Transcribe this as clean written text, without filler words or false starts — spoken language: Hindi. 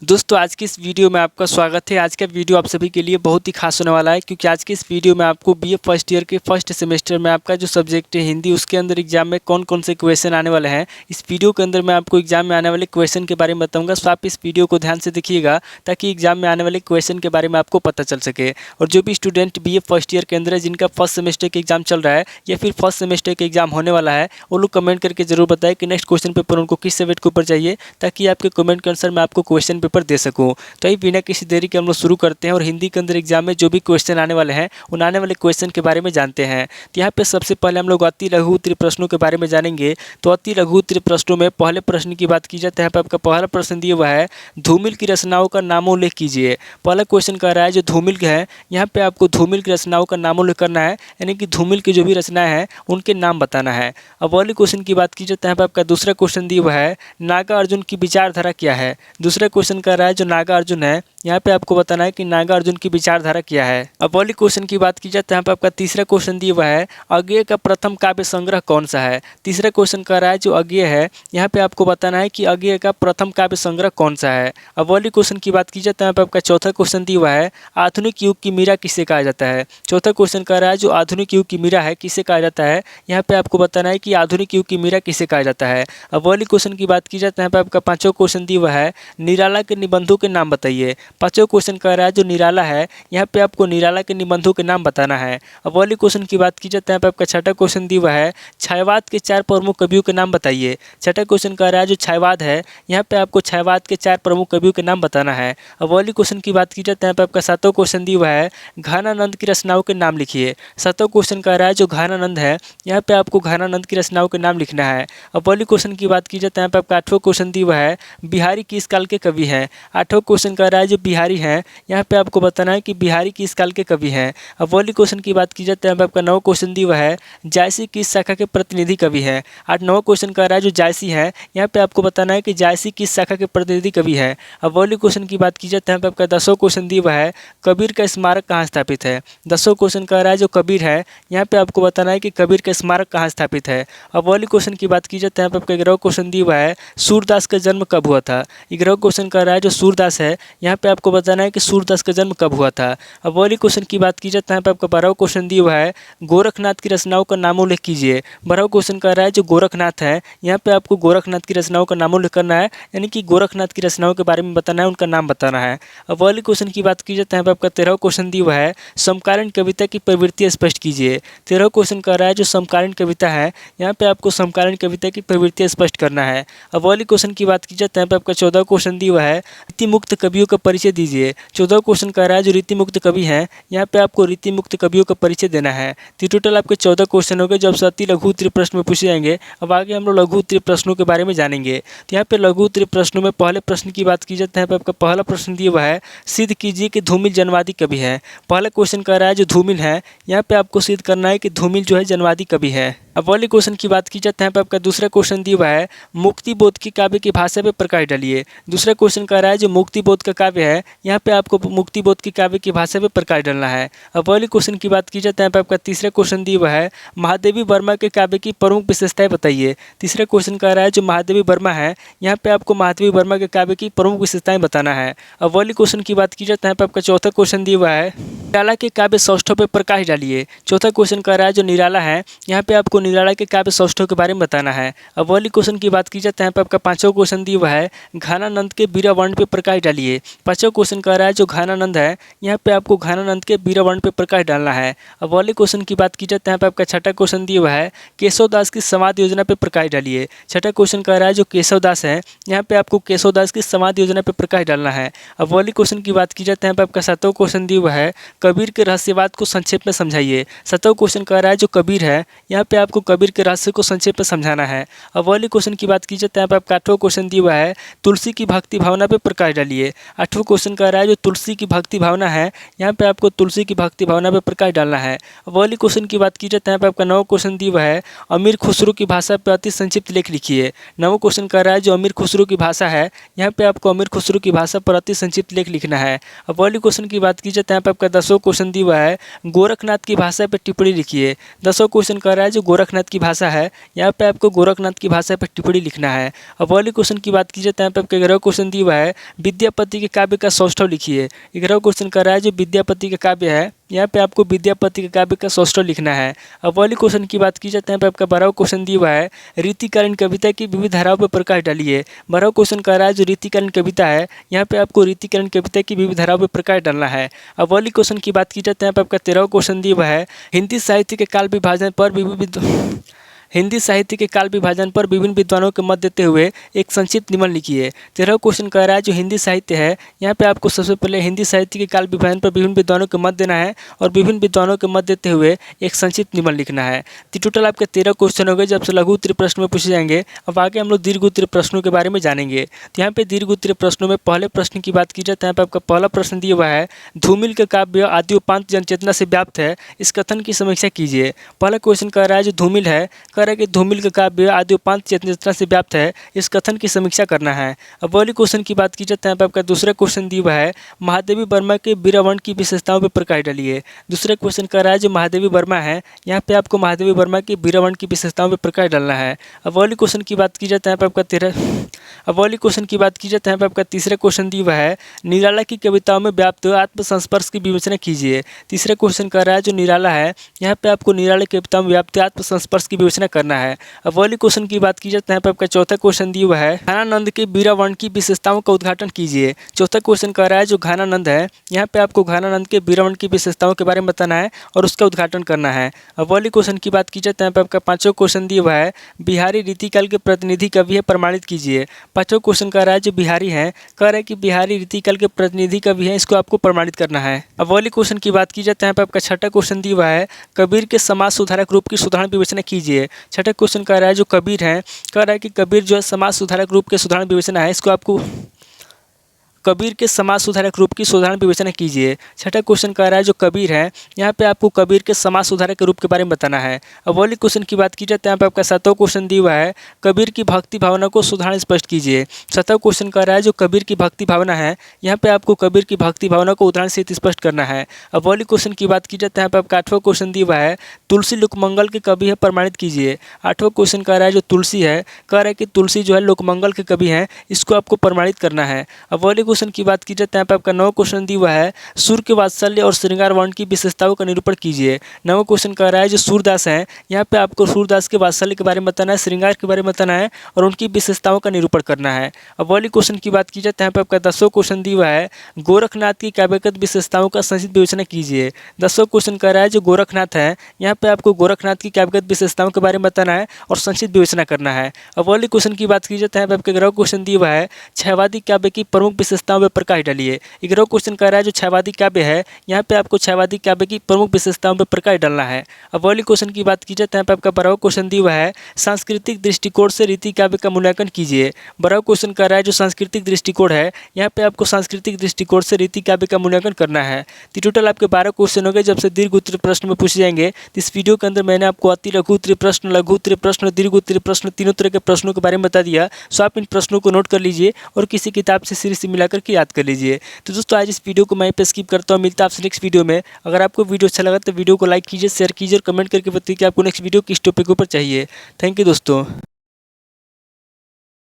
दोस्तों आज की इस वीडियो में आपका स्वागत है। आज का वीडियो आप सभी के लिए बहुत ही खास होने वाला है, क्योंकि आज की इस वीडियो में आपको बीए फर्स्ट ईयर के फर्स्ट सेमेस्टर में आपका जो सब्जेक्ट है हिंदी, उसके अंदर एग्जाम में कौन कौन से क्वेश्चन आने वाले हैं, इस वीडियो के अंदर मैं आपको एग्जाम में आने वाले क्वेश्चन के बारे में बताऊंगा। सो आप इस वीडियो को ध्यान से देखिएगा ताकि एग्जाम में आने वाले क्वेश्चन के बारे में आपको पता चल सके। और जो भी स्टूडेंट बीए फर्स्ट ईयर के अंदर है, जिनका फर्स्ट सेमेस्टर का एग्जाम चल रहा है या फिर फर्स्ट सेमेस्टर का एग्जाम होने वाला है, वो लोग कमेंट करके जरूर बताएं कि नेक्स्ट क्वेश्चन पेपर उनको किस सब्जेक्ट के ऊपर चाहिए, ताकि आपके कमेंट के अनुसार मैं आपको क्वेश्चन पेपर दे सकूँ। तो ही बिना किसी देरी के हम लोग शुरू करते हैं और हिंदी के अंदर एग्जाम में जो भी क्वेश्चन आने वाले हैं उन आने वाले क्वेश्चन के बारे में जानते हैं। तो यहाँ पे सबसे पहले हम लोग अति लघु उत्तरीय प्रश्नों के बारे में जानेंगे। तो अति लघु उत्तरीय प्रश्नों में पहले प्रश्न की बात की जाए तो यहाँ पे आपका पहला प्रश्न दिया हुआ है, धूमिल की रचनाओं का नामोल्लेख कीजिए। पहला क्वेश्चन कह रहा है जो धूमिल के हैं, यहाँ पे आपको धूमिल की रचनाओं का नामोल्लेख करना है, यानी कि धूमिल की जो भी रचनाएं हैं उनके नाम बताना है। अब वाले क्वेश्चन की बात की जाए तो यहाँ पे आपका दूसरा क्वेश्चन दिया हुआ है, नागार्जुन की विचारधारा क्या है। दूसरा क्वेश्चन कह रहा है जो नागार्जुन है, यहाँ पे आपको बताना है कि नागार्जुन की विचारधारा क्या है। अब वाली क्वेश्चन की बात की जाए तो यहाँ पे आपका तीसरा क्वेश्चन दिया हुआ है, अज्ञेय का प्रथम काव्य संग्रह कौन सा है। तीसरा क्वेश्चन कह रहा है जो अज्ञेय है, यहाँ पे आपको बताना है कि अज्ञेय का प्रथम काव्य संग्रह कौन सा है। अब वाली क्वेश्चन की बात की जाए तो यहाँ पे आपका चौथा क्वेश्चन दिया हुआ है, आधुनिक युग की मीरा किसे कहा जाता है। चौथा क्वेश्चन कह रहा है जो आधुनिक युग की मीरा है किसे कहा जाता है, यहाँ पे आपको बताना है कि आधुनिक युग की मीरा किसे कहा जाता है। अब वाली क्वेश्चन की बात की जाए तो यहाँ पे आपका पांचवा क्वेश्चन दिया हुआ है, निराला के निबंधों के नाम बताइए। पांचवा क्वेश्चन कह रहा है जो निराला है, यहाँ पे आपको निराला के निबंधों के नाम बताना है। अब वाली क्वेश्चन की बात की जाए तो यहाँ पे आपका छठा क्वेश्चन दिया हुआ है, छायावाद के 4 प्रमुख कवियों के नाम बताइए। छठा क्वेश्चन कह रहा है जो छायावाद है, यहाँ पे आपको छायावाद के 4 प्रमुख कवियों के नाम बताना है। अब वाली क्वेश्चन की बात की जाए तो यहाँ पे आपका सातवां क्वेश्चन दिया हुआ है, घानानंद की रचनाओं के नाम लिखिए। सातवां क्वेश्चन कह रहा है जो घानानंद है, यहाँ पे आपको घानानंद की रचनाओं के नाम लिखना है। अब वाली क्वेश्चन की बात की जाए तो यहाँ पे आपका आठवां क्वेश्चन दिया हुआ है, बिहारी किस काल के कवि हैं। आठवां क्वेश्चन कह रहा है जो बिहारी हैं, यहाँ पे आपको बताना है कि बिहारी किस काल के कवि हैं। अब वाली क्वेश्चन की बात की जाए तो यहाँ पे आपका 9वां क्वेश्चन दिया हुआ है, जायसी किस शाखा के प्रतिनिधि कवि हैं। 9वां क्वेश्चन कह रहा है जो जायसी है, यहाँ पे आपको बताना है कि जायसी किस शाखा के प्रतिनिधि कवि है। अब वाली क्वेश्चन की बात की जाए तो यहाँ पे आपका 10वां क्वेश्चन दिया हुआ है, कबीर का स्मारक कहाँ स्थापित है। 10वां क्वेश्चन कह रहा है जो कबीर है, यहाँ पे आपको बताना है कि कबीर का स्मारक कहाँ स्थापित है। अब वाली क्वेश्चन की बात की जाए तो यहाँ पे आपका 11वां क्वेश्चन दिया हुआ है, सूरदास का जन्म कब हुआ था। 11वां क्वेश्चन कह रहा है जो सूरदास है, यहाँ पे आपको बताना है कि सूरदास का जन्म कब हुआ था। अब वाली क्वेश्चन की बात की जाए तो यहाँ पे आपका 12वां क्वेश्चन दिया हुआ है, गोरखनाथ की रचनाओं का नामोल्लेख कीजिए। 12वां क्वेश्चन कह रहा है जो गोरखनाथ है, यहाँ पे आपको गोरखनाथ की रचनाओं का नामोल्लेख करना है, यानी कि गोरखनाथ की रचनाओं के बारे में बताना है, उनका नाम बताना है। अब वाली क्वेश्चन की बात की जाए तो यहाँ पे आपका 13वां क्वेश्चन दिया हुआ है, समकालीन कविता की प्रवृत्ति स्पष्ट कीजिए। 13वां क्वेश्चन कह रहा है जो समकालीन कविता है, यहाँ पे आपको समकालीन कविता की प्रवृत्ति स्पष्ट करना है। अब वाली क्वेश्चन की बात की जाए तो यहाँ पे आपका 14वां क्वेश्चन दिया हुआ है, रीति मुक्त कवियों का परिचय दीजिए। 14वां क्वेश्चन कह रहा है जो रीति मुक्त कवि हैं, यहाँ पे आपको रीति मुक्त कवियों का परिचय देना है। तो टोटल आपके 14 क्वेश्चन हो गए जो आपसे अति लघु उत्तरीय प्रश्न में पूछे जाएंगे। अब आगे हम लोग लघु उत्तरीय प्रश्नों के बारे में जानेंगे। तो यहाँ पे लघु उत्तरीय प्रश्नों में पहले प्रश्न की बात की जाए तो यहाँ पे आपका पहला प्रश्न दिया हुआ है, सिद्ध कीजिए कि धूमिल जनवादी कवि है। पहला क्वेश्चन कह रहा है जो धूमिल है, यहाँ पे आपको सिद्ध करना है कि धूमिल जो है जनवादी कवि है। अब वाली क्वेश्चन की बात की जाए तो यहाँ पे आपका दूसरा क्वेश्चन दिया हुआ है, मुक्ति बोध की काव्य की भाषा पे प्रकाश डालिए। दूसरा क्वेश्चन कह रहा है जो मुक्ति बोध का काव्य है, यहाँ पे आपको मुक्ति बोध की काव्य की भाषा पे प्रकाश डालना है। अब वाली क्वेश्चन की बात की जाए तो यहाँ पे आपका तीसरा क्वेश्चन दिया हुआ है, महादेवी वर्मा के काव्य की प्रमुख विशेषताएं बताइए। तीसरा क्वेश्चन कह रहा है जो महादेवी वर्मा है, यहाँ पे आपको महादेवी वर्मा के काव्य की प्रमुख विशेषताएं बताना है। अब वाली क्वेश्चन की बात की जाए तो यहाँ पे आपका चौथा क्वेश्चन दिया हुआ है, निराला के काव्य सौष्ठव पे प्रकाश डालिए। चौथा क्वेश्चन कह रहा है जो निराला है, यहाँ पे आपको निराला के काव्य सौष्ठव के बारे में बताना है। अब वाली क्वेश्चन की बात की जाए तो यहाँ पे आपका 5वां क्वेश्चन दिया हुआ है, घानानंद के बीरावर्ण पे प्रकाश डालिए। 5वां क्वेश्चन कह रहा है जो घानानंद है, यहाँ पे आपको घानानंद के बीरावर्ण पे प्रकाश डालना है। अब वाले क्वेश्चन की बात की जाए तो यहाँ पे आपका छठा क्वेश्चन दिया हुआ है, केशवदास की समाधि योजना पे प्रकाश डालिए। छठा क्वेश्चन कह रहा है जो केशवदास है, यहाँ पे आपको केशवदास की समाधि योजना पे प्रकाश डालना है। अब वाली क्वेश्चन की बात की जाए तो यहाँ पे आपका 7वां क्वेश्चन दिया हुआ है, कबीर के रहस्यवाद को संक्षेप में समझाइए। 7वां क्वेश्चन कह रहा है जो कबीर है, यहाँ पे आपको कबीर के रहस्य को संक्षेप में समझाना है। अब वाली क्वेश्चन की बात की जाए तो यहाँ पे आपका 8वां क्वेश्चन दिया हुआ है, तुलसी की भक्ति भावना पे प्रकाश डालिए। 8वां क्वेश्चन कह रहा है जो तुलसी की भक्ति भावना है, यहाँ पे आपको तुलसी की भक्ति भावना पे प्रकाश डालना है। अब वाली क्वेश्चन की बात की जाए तो यहाँ पे आपका 9वां क्वेश्चन दिया हुआ है, अमीर खुसरो की भाषा पे अति संक्षिप्त लेख लिखिए। 9वां क्वेश्चन कह रहा है जो अमीर खुसरो की भाषा है, यहाँ पे आपको अमीर खुसरो की भाषा पर अति संक्षिप्त लेख लिखना है। अब वाली क्वेश्चन की बात की जाए तो यहाँ पे आपका 10वां क्वेश्चन दिया हुआ है, गोरखनाथ की भाषा पे टिप्पणी लिखिए। 10वां क्वेश्चन कह रहा है जो गोरखनाथ की भाषा है, यहाँ पे आपको गोरखनाथ की भाषा पर टिप्पणी लिखना है। अब वाली क्वेश्चन की बात की जाए तो यहाँ पे आपका 11वां क्वेश्चन दिया हुआ है विद्यापति के काव्य का सौष्ठव लिखिए। 11वां क्वेश्चन कर रहा है जो विद्यापति का काव्य है, यहाँ पे आपको विद्यापति के काव्य का सौष्ठव लिखना है। अब वाली क्वेश्चन की बात की जाती है, यहाँ पे आपका 12वां क्वेश्चन दिया हुआ है रीतिकालीन कविता की विविध धाराओं पर प्रकाश डालिए। 12वां क्वेश्चन कर रहा है जो रीतिकालीन कविता है, यहाँ पे आपको रीतिकालीन कविता की विविध धाराओं पर प्रकाश डालना है। अब वाली क्वेश्चन की बात की जाती है, यहाँ पे आपका 13वां क्वेश्चन दिया हुआ है हिंदी साहित्य के काल विभाजन पर विभिन्न विद्वानों के मत देते हुए एक संक्षिप्त निबंध लिखिए। 13वां क्वेश्चन कह रहा है जो हिंदी साहित्य है, यहाँ पे आपको सबसे पहले हिंदी साहित्य के काल विभाजन पर विभिन्न विद्वानों के मत देना है और विभिन्न विद्वानों के मत देते हुए एक संक्षिप्त निबंध लिखना है। तो टोटल आपके 13 क्वेश्चन हो गए जब से लघु उत्तरीय प्रश्न में पूछे जाएंगे। अब आगे हम लोग दीर्घ उत्तरीय प्रश्नों के बारे में जानेंगे। तो यहाँ पे दीर्घ उत्तरीय प्रश्नों में पहले प्रश्न की बात की जाए तो यहाँ पे आपका पहला प्रश्न दिया हुआ है धूमिल के काव्य आदि उपांत जनचेतना से व्याप्त है, इस कथन की समीक्षा कीजिए। पहला क्वेश्चन कह रहा है जो धूमिल है, कह रहा है कि धूमिल का काव्य आदि उपांत चेतना से व्याप्त है, इस कथन की समीक्षा करना है। अब पहले क्वेश्चन की बात की जाए तो यहाँ पे आपका दूसरा क्वेश्चन दिया हुआ है महादेवी वर्मा के वीरवन की विशेषताओं पर प्रकाश डालिए। दूसरा क्वेश्चन कर रहा है जो महादेवी वर्मा है, यहाँ पे आपको महादेवी वर्मा के वीरवन की विशेषताओं पर प्रकाश डालना है। अब पहले क्वेश्चन की बात की जाए तो यहाँ पे आपका तीसरा क्वेश्चन दिया हुआ है निराला की कविताओं में व्याप्त आत्मसंस्पर्श की विवेचना कीजिए। तीसरा क्वेश्चन कर रहा है जो निराला है, यहाँ पे आपको निराला की कविताओं में व्याप्त आत्मसंस्पर्श की विवेचना करना है। अब पहले क्वेश्चन की बात की जाए तो यहाँ पे आपका चौथा क्वेश्चन दिया हुआ है घनानंद के वीरवन की विशेषताओं का उद्घाटन कीजिए। चौथा क्वेश्चन कर रहा है जो घनानंद है, यहाँ पे आपको घनानंद के वीरवन की विशेषताओं के बारे में बताना है और उसका उद्घाटन करना है। अब पहले क्वेश्चन की बात की जाए तो यहाँ पे आपका पांचवा क्वेश्चन दिया हुआ है बिहारी रीतिकाल के प्रतिनिधि कवि है, प्रमाणित कीजिए। पांचवा क्वेश्चन कर रहा है जो बिहारी है, कह रहा है कि बिहारी रीतिकाल के प्रतिनिधि कवि है, इसको आपको प्रमाणित करना है। अब पहले क्वेश्चन की बात की जाए तो यहाँ पे आपका छठा क्वेश्चन दिया हुआ है कबीर के समाज सुधारक रूप की सुधारण विवेचना कीजिए। छठा क्वेश्चन कह रहा है जो कबीर है, कह रहा है कि कबीर जो है समाज सुधारक रूप के सुधारण विवेचना है, इसको आपको कबीर के समाज सुधारक रूप की सुधारण विवेचना कीजिए। छठा क्वेश्चन कह रहा है जो कबीर है, यहाँ पे आपको कबीर के समाज सुधारक के रूप के बारे में बताना है। अब वाली क्वेश्चन की बात की जाए तो यहाँ पे आपका सातवां क्वेश्चन दिया हुआ है कबीर की भक्ति भावना को सुधारण स्पष्ट कीजिए। सातवां क्वेश्चन कह रहा है जो कबीर की भक्ति भावना है, यहाँ पे आपको कबीर की भक्ति भावना को उदाहरण से स्पष्ट करना है। अब वाली क्वेश्चन की बात की जाए तो यहाँ पे आपका आठवां क्वेश्चन दिया हुआ है तुलसी लोकमंगल के कवि है, प्रमाणित कीजिए। आठवां क्वेश्चन कह रहा है जो तुलसी है, कह रहा है कि तुलसी जो है लोकमंगल के कवि हैं, इसको आपको प्रमाणित करना है। अब वाली क्वेश्चन की बात की जाए यहाँ पे आपका 9वां क्वेश्चन दिया हुआ है सूर्य के वात्सल्य और श्रृंगार वर्ण की विशेषताओं का निरूपण कीजिए। 9वां क्वेश्चन कह रहा है जो सूरदास हैं, यहाँ पे आपको सूरदास के वात्सल्य के बारे में बताना है, श्रृंगार के बारे में बताना है और उनकी विशेषताओं का निरूपण करना है। अब वाली क्वेश्चन की बात की जाए यहाँ पे आपका 10वां क्वेश्चन दिया हुआ है गोरखनाथ की काव्यगत विशेषताओं का संक्षिप्त विवेचना कीजिए। 10वां क्वेश्चन कह रहा है जो गोरखनाथ है, यहाँ पे आपको गोरखनाथ की काव्यगत विशेषताओं के बारे में बताना है और संक्षिप्त विवेचना करना है। अब वाली क्वेश्चन की बात की जाए यहाँ पे आपके 11वां क्वेश्चन दिया हुआ है छायावादी काव्य की प्रमुख विशेषताओं पर प्रकाश डालिए। 11वां क्वेश्चन कह रहा है जो छायावादी काव्य है, यहाँ पे आपको छायावादी काव्य की प्रमुख विशेषताओं पर प्रकाश डालना है। अब वाली क्वेश्चन की बात की जाए तो यहाँ पे आपका 12वां क्वेश्चन दिया हुआ है सांस्कृतिक दृष्टिकोण से रीति काव्य का मूल्यांकन कीजिए। 12वां क्वेश्चन कह रहा है जो सांस्कृतिक दृष्टिकोण है, यहाँ पे आपको सांस्कृतिक दृष्टिकोण से रीति काव्य का मूल्यांकन करना है। तो टोटल आपके 12 क्वेश्चन हो गए जब से दीर्घ उत्तरीय प्रश्न में पूछे जाएंगे। तो इस वीडियो के अंदर मैंने आपको अति लघु उत्तरीय प्रश्न, लघु उत्तरीय प्रश्न, दीर्घ उत्तरीय प्रश्न, तीनों तरह के प्रश्नों के बारे में बता दिया। सो आप इन प्रश्नों को नोट कर लीजिए और किसी किताब से सीरीज से मिलाकर के याद कर लीजिए। तो दोस्तों आज इस वीडियो को मैं पे स्किप करता हूँ, मिलता है आपसे नेक्स्ट वीडियो में। अगर आपको वीडियो अच्छा लगा तो वीडियो को लाइक कीजिए, शेयर कीजिए और कमेंट करके बताइए कि आपको नेक्स्ट वीडियो किस टॉपिक के ऊपर चाहिए। थैंक यू दोस्तों।